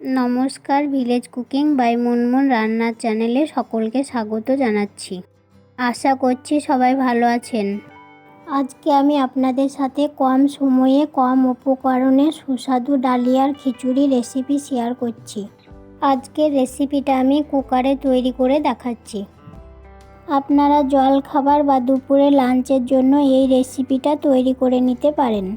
নমস্কার, village cooking by Munmun রান্নার চ্যানেলে সকলকে স্বাগত জানাচ্ছি। আশা করছি সবাই ভালো আছেন। আজকে আমি আপনাদের সাথে কম সময়ে কম উপকরণে সুস্বাদু ডালিয়ার খিচুড়ি রেসিপি শেয়ার করছি। আজকের রেসিপিটা আমি কুকারে তৈরি করে দেখাচ্ছি। আপনারা জলখাবার বা দুপুরে লাঞ্চের জন্য এই রেসিপিটা তৈরি করে নিতে পারেন।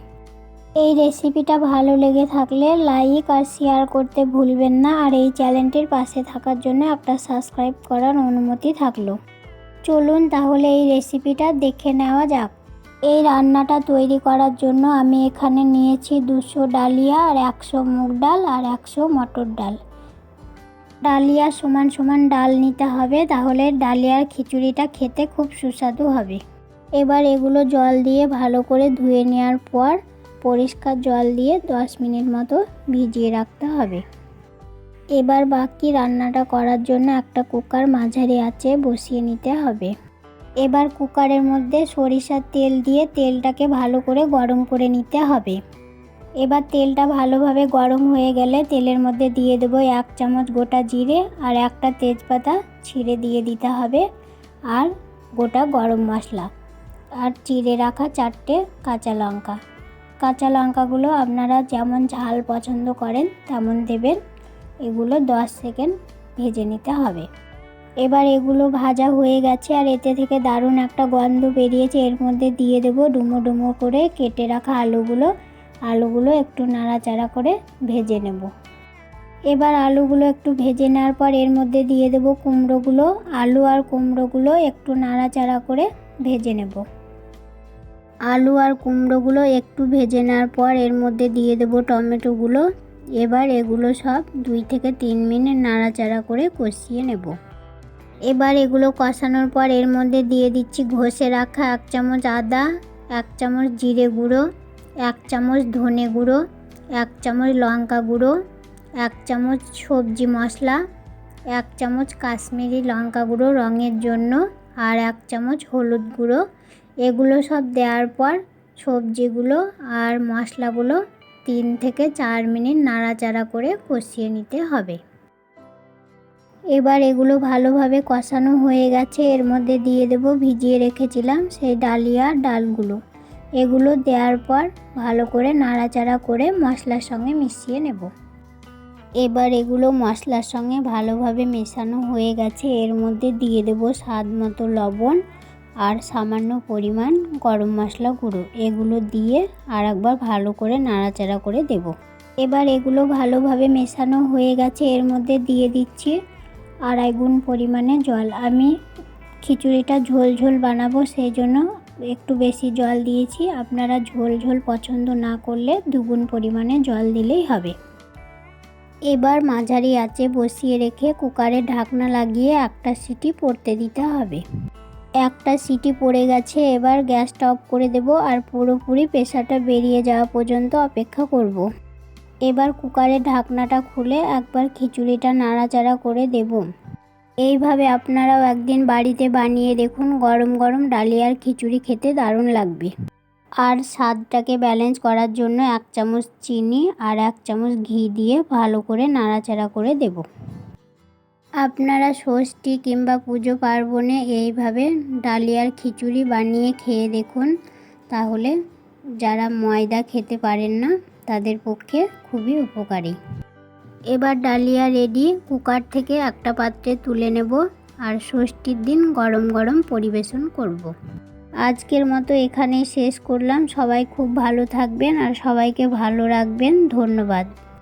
এই রেসিপিটা ভালো লেগে থাকলে লাইক আর শেয়ার করতে ভুলবেন না, আর এই চ্যানেলটির পাশে থাকার জন্য একটা সাবস্ক্রাইব করার অনুমতি থাকলো। চলুন তাহলে এই রেসিপিটা দেখে নেওয়া যাক। এই রান্নাটা তৈরি করার জন্য আমি এখানে নিয়েছি 200 ডালিয়া আর 100 মুগ ডাল আর 100 মটর ডাল। ডালিয়া সমান সমান ডাল নিতে হবে, তাহলে ডালিয়ার খিচুড়িটা খেতে খুব সুস্বাদু হবে। এবার এগুলো জল দিয়ে ভালো করে ধুয়ে নেওয়ার পর পরিষ্কার জল দিয়ে 10 মিনিট মতো ভিজিয়ে রাখতে হবে। এবার বাকি রান্নাটা করার জন্য একটা কুকার মাঝারি আঁচে বসিয়ে নিতে হবে। এবার কুকারের মধ্যে সরিষার তেল দিয়ে তেলটাকে ভালো করে গরম করে নিতে হবে। এবার তেলটা ভালোভাবে গরম হয়ে গেলে তেলের মধ্যে দিয়ে দেবো 1 চামচ গোটা জিরে আর একটা তেজপাতা ছিঁড়ে দিয়ে দিতে হবে, আর গোটা গরম মশলা আর চিড়ে রাখা 4টে কাঁচা লঙ্কা। কাঁচা লঙ্কাগুলো আপনারা যেমন ঝাল পছন্দ করেন তেমন দেবেন। এগুলো 10 সেকেন্ড ভেজে নিতে হবে। এবার এগুলো ভাজা হয়ে গেছে আর এতে থেকে দারুণ একটা গন্ধ বেরিয়েছে। এর মধ্যে দিয়ে দেবো ডুমো ডুমো করে কেটে রাখা আলুগুলো একটু নাড়াচাড়া করে ভেজে নেব। এবার আলুগুলো একটু ভেজে নেওয়ার পর এর মধ্যে দিয়ে দেবো কুমড়োগুলো। আলু আর কুমড়োগুলো একটু নাড়াচাড়া করে ভেজে নেব। আলু আর কুমড়োগুলো একটু ভেজে নেওয়ার পর এর মধ্যে দিয়ে দেবো টমেটোগুলো। এবার এগুলো সব 2 থেকে 3 মিনিট নাড়াচাড়া করে কষিয়ে নেব। এবার এগুলো কষানোর পর এর মধ্যে দিয়ে দিচ্ছি ঘষে রাখা 1 চামচ আদা, 1 চামচ জিরে গুঁড়ো, 1 চামচ ধনে গুঁড়ো, 1 চামচ লঙ্কা গুঁড়ো, 1 চামচ সবজি মশলা, 1 চামচ কাশ্মীরি লঙ্কা গুঁড়ো রঙের জন্য, আর 1 চামচ হলুদ গুঁড়ো। এগুলো সব দেওয়ার পর সবজিগুলো আর মশলাগুলো 3 থেকে 4 মিনিট নাড়াচাড়া করে কষিয়ে নিতে হবে। এবার এগুলো ভালোভাবে কষানো হয়ে গেছে। এর মধ্যে দিয়ে দেব ভিজিয়ে রেখেছিলাম সেই ডালগুলো। এগুলো দেওয়ার পর ভালো করে নাড়াচাড়া করে মশলার সঙ্গে মিশিয়ে নেব। এবার এগুলো মশলার সঙ্গে ভালোভাবে মেশানো হয়ে গেছে। এর মধ্যে দিয়ে দেব স্বাদ মতো লবণ আর সামান্য পরিমাণ গরম মশলা গুঁড়ো। এগুলো দিয়ে আর একবার ভালো করে নাড়াচাড়া করে দেব। এবার এগুলো ভালোভাবে মেশানো হয়ে গেছে। এর মধ্যে দিয়ে দিচ্ছি 2.5 গুণ পরিমাণে জল। আমি খিচুড়িটা ঝোল ঝোল বানাবো, সেই জন্য একটু বেশি জল দিয়েছি। আপনারা ঝোল ঝোল পছন্দ না করলে 2 গুণ পরিমাণে জল দিলেই হবে। এবার মাঝারি আঁচে বসিয়ে রেখে কুকারে ঢাকনা লাগিয়ে একটা সিটি পড়তে দিতে হবে। একটা সিটি পড়ে গেছে। এবার গ্যাসটা অফ করে দেব আর পুরোপুরি প্রেসারটা বেরিয়ে যাওয়া পর্যন্ত অপেক্ষা করব। এবার কুকারের ঢাকনাটা খুলে একবার খিচুড়িটা নাড়াচাড়া করে দেব। এইভাবে আপনারাও একদিন বাড়িতে বানিয়ে দেখুন। গরম গরম ডালিয়ার খিচুড়ি খেতে দারুণ লাগবে। আর স্বাদটাকে ব্যালেন্স করার জন্য 1 চামচ চিনি আর 1 চামচ ঘি দিয়ে ভালো করে নাড়াচাড়া করে দেব। আপনারা ষষ্ঠী কিংবা পুজো পার্বণে এইভাবে ডালিয়ার খিচুড়ি বানিয়ে খেয়ে দেখুন, তাহলে যারা ময়দা খেতে পারেন না তাদের পক্ষে খুবই উপকারী। এবার ডালিয়া রেডি। কুকার থেকে একটা পাত্রে তুলে নেব আর ষষ্ঠীর দিন গরম গরম পরিবেশন করব। আজকের মতো এখানেই শেষ করলাম। সবাই খুব ভালো থাকবেন আর সবাইকে ভালো রাখবেন। ধন্যবাদ।